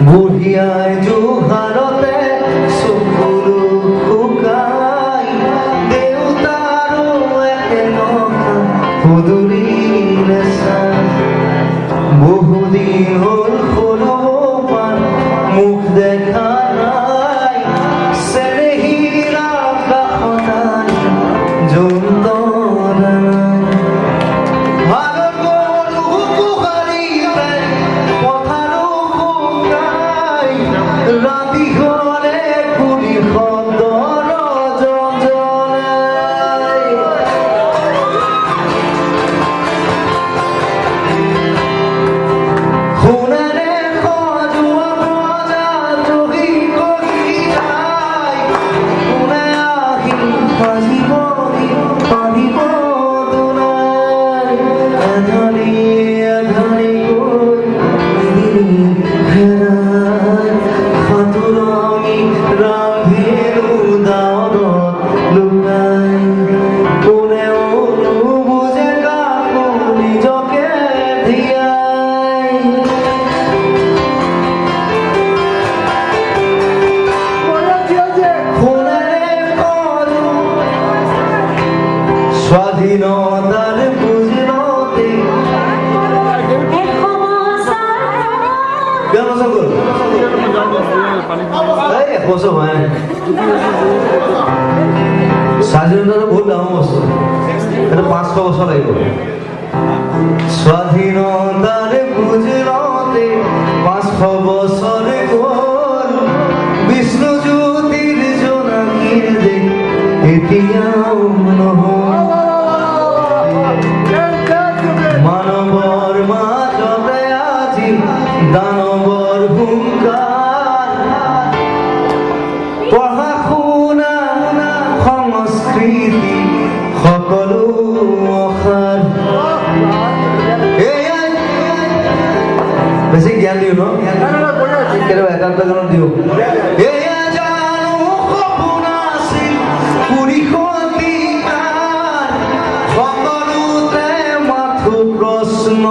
বুঢ়িয়াই জোহাৰতে চকুলো শুকাই দেউতাৰো একে নখা পদূলিলে চাই বহুদিন হ'ল সৰু পান মুখ দেখা নাই চেনেহীৰ আকাশত জোনতৰা রাতি হলে কুড়ি খন্দর জঞ্জনায় খুনারে খজুয়া মজা যোগী করি যায় খুনে আহি ভাজিব পানিব দুনায় এধনি এধনি কই হেরায় ফাতুরঙি রামধেনু দাওনত লুকাই কোনেও নুবুঝে কাকো নিজকে দিয়াই খুনারে কজু স্বাধীনতার বুঝলতে কেন সকল স্বাধীনতাটো বহুত ডাঙৰ বস্তু এইটো 500 বছৰ লাগিব স্বাধীনতাৰ বুজিলতে 500 বছৰ গ'ল বিষ্ণুজ্যোতিৰ জোনাকীৰ দেশ এতিয়াও নহ'ল মানৱৰ মাজতে আজি দানৱৰ হুংকাৰ পঢ়া শুনা সংস্কৃতি সকলো অসাৰ বেছি জ্ঞান দিওঁ ন কেতিয়াবা এটা গানত দিওঁ এয়া জানো সপোন আছিল 20 শতিকাৰ সকলোতে মাথো প্ৰশ্ন